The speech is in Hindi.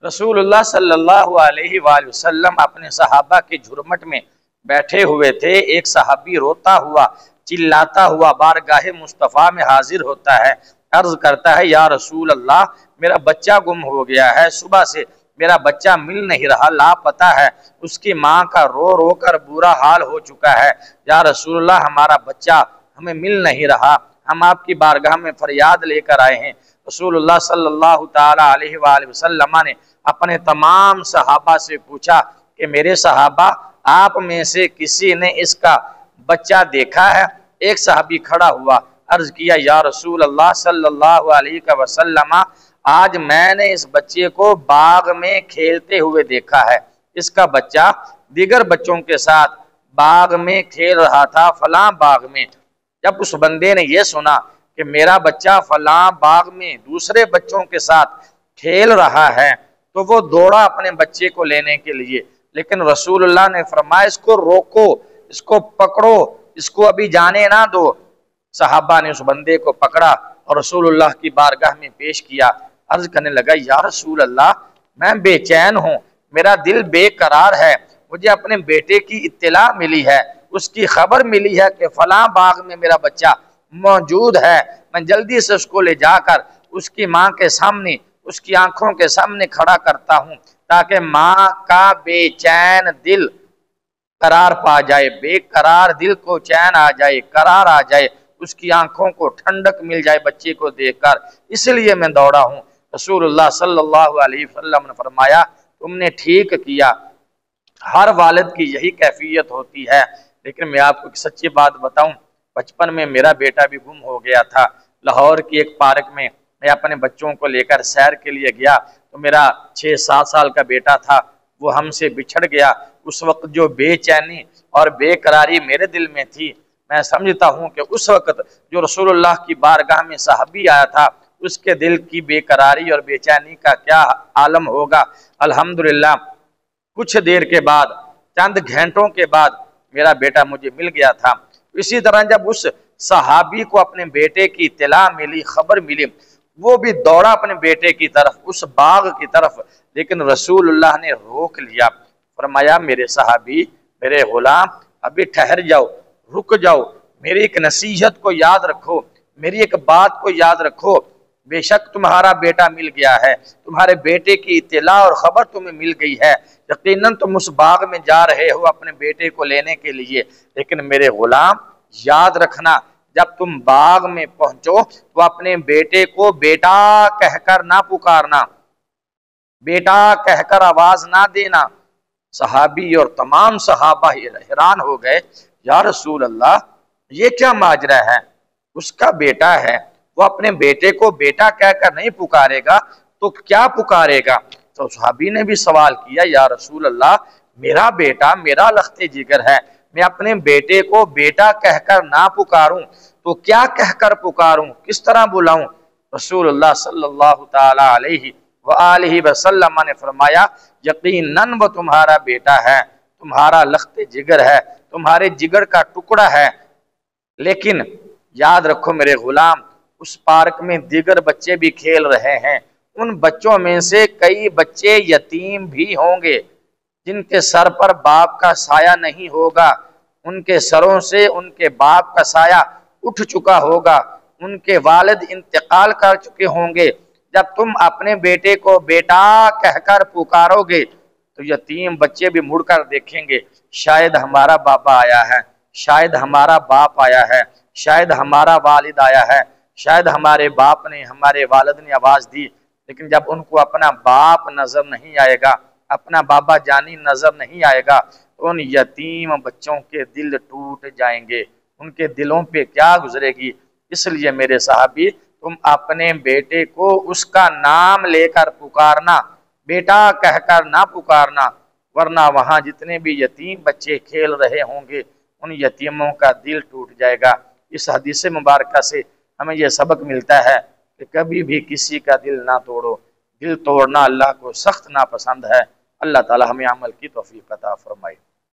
रसूलुल्लाह सल्लल्लाहु अलैहि वसल्लम अपने सहाबा के झुरमट में बैठे हुए थे। एक सहाबी रोता हुआ चिल्लाता हुआ बारगाहे मुस्तफ़ा में हाजिर होता है, अर्ज करता है, या रसूल अल्लाह, मेरा बच्चा गुम हो गया है, सुबह से मेरा बच्चा मिल नहीं रहा, लापता है, उसकी माँ का रो रो कर बुरा हाल हो चुका है। या रसूलल्लाह, हमारा बच्चा हमें मिल नहीं रहा, हम आपकी बारगाह में फरियाद लेकर आए हैं। रसूलुल्लाह सल्लल्लाहु ताला अलैहि वसल्लम ने अपने तमाम सहाबा से पूछा कि मेरे सहाबा, आप में से किसी ने इसका बच्चा देखा है? एक सहाबी खड़ा हुआ, अर्ज किया, या रसूल अल्लाह सल्लल्लाहु अलैहि वसल्लम, आज मैंने इस बच्चे को बाग में खेलते हुए देखा है। इसका बच्चा दीगर बच्चों के साथ बाग में खेल रहा था, फलां बाग में। जब उस बंदे ने यह सुना कि मेरा बच्चा फलां बाग में दूसरे बच्चों के साथ खेल रहा है, तो वो दौड़ा अपने बच्चे को लेने के लिए। लेकिन रसूलुल्लाह ने फरमाया, इसको रोको, इसको पकड़ो, इसको अभी जाने ना दो। सहाबा ने उस बंदे को पकड़ा और रसूलुल्लाह की बारगाह में पेश किया। अर्ज करने लगा, या रसूल अल्लाह, मैं बेचैन हूँ, मेरा दिल बेकरार है, मुझे अपने बेटे की इत्तला मिली है, उसकी खबर मिली है कि फलां बाग में मेरा बच्चा मौजूद है। मैं जल्दी से उसको ले जाकर उसकी माँ के सामने, उसकी आंखों के सामने खड़ा करता हूँ, ताकि माँ का बेचैन दिल करार पा जाए, बेकरार दिल को चैन आ जाए, करार आ जाए, उसकी आंखों को ठंडक मिल जाए बच्चे को देखकर, इसलिए मैं दौड़ा हूँ। रसूलुल्लाह सल्लल्लाहु अलैहि वसल्लम ने फरमाया, तुमने ठीक किया, हर वालिद की यही कैफियत होती है। लेकिन मैं आपको एक सच्ची बात बताऊं, बचपन में मेरा बेटा भी गुम हो गया था। लाहौर की एक पार्क में मैं अपने बच्चों को लेकर सैर के लिए गया, तो मेरा 6-7 साल का बेटा था, वो हमसे बिछड़ गया। उस वक्त जो बेचैनी और बेकरारी मेरे दिल में थी, मैं समझता हूँ कि उस वक्त जो रसूलुल्लाह की बारगाह में सहाबी आया था, उसके दिल की बेकरारी और बेचैनी का क्या आलम होगा। अल्हम्दुलिल्लाह, कुछ देर के बाद, चंद घंटों के बाद मेरा बेटा मुझे मिल गया था। इसी तरह जब उस सहाबी को अपने बेटे की इत्तला मिली, खबर मिली, वो भी दौड़ा अपने बेटे की तरफ, उस बाग की तरफ, लेकिन रसूलुल्लाह ने रोक लिया। फरमाया, मेरे सहाबी, मेरे गुलाम, अभी ठहर जाओ, रुक जाओ, मेरी एक नसीहत को याद रखो, मेरी एक बात को याद रखो। बेशक तुम्हारा बेटा मिल गया है, तुम्हारे बेटे की इत्तला और खबर तुम्हें मिल गई है, यकीनन तुम उस बाग में जा रहे हो अपने बेटे को लेने के लिए। लेकिन मेरे गुलाम, याद रखना, जब तुम बाग में पहुंचो तो अपने बेटे को बेटा कहकर ना पुकारना, बेटा कहकर आवाज ना देना। सहाबी और तमाम सहाबा हैरान हो गए, या रसूल अल्लाह, ये क्या माजरा है? उसका बेटा है, वो अपने बेटे को बेटा कहकर नहीं पुकारेगा तो क्या पुकारेगा? तो सहाबी ने भी सवाल किया, या रसूल अल्लाह, मेरा बेटा मेरा लख्ते जिगर है, मैं अपने बेटे को बेटा कहकर ना पुकारूं तो क्या कहकर पुकारूं, किस तरह बुलाऊं? रसूलुल्लाह सल्लल्लाहु ताला अलैहि वसल्लम ने फरमाया, यकीनन वो तुम्हारा बेटा है, तुम्हारा लख्ते जिगर है, तुम्हारे जिगर का टुकड़ा है। लेकिन याद रखो मेरे गुलाम, उस पार्क में दीगर बच्चे भी खेल रहे हैं, उन बच्चों में से कई बच्चे यतीम भी होंगे, जिनके सर पर बाप का साया नहीं होगा, उनके सरों से उनके बाप का साया उठ चुका होगा, उनके वालिद इंतकाल कर चुके होंगे। जब तुम अपने बेटे को बेटा कहकर पुकारोगे तो यतीम बच्चे भी मुड़कर देखेंगे, शायद हमारा बाबा आया है, शायद हमारा बाप आया है, शायद हमारा वालिद आया है, शायद हमारे बाप ने, हमारे वालिद ने आवाज दी। लेकिन जब उनको अपना बाप नजर नहीं आएगा, अपना बाबा जानी नजर नहीं आएगा, तो उन यतीम बच्चों के दिल टूट जाएंगे, उनके दिलों पे क्या गुजरेगी। इसलिए मेरे साहबी, तुम अपने बेटे को उसका नाम लेकर पुकारना, बेटा कहकर ना पुकारना, वरना वहां जितने भी यतीम बच्चे खेल रहे होंगे, उन यतीमों का दिल टूट जाएगा। इस हदीस मुबारक से हमें यह सबक मिलता है कि कभी भी किसी का दिल ना तोड़ो, दिल तोड़ना अल्लाह को सख्त नापसंद है। अल्लाह ताला हमें अमल की तौफीक अता फरमाए।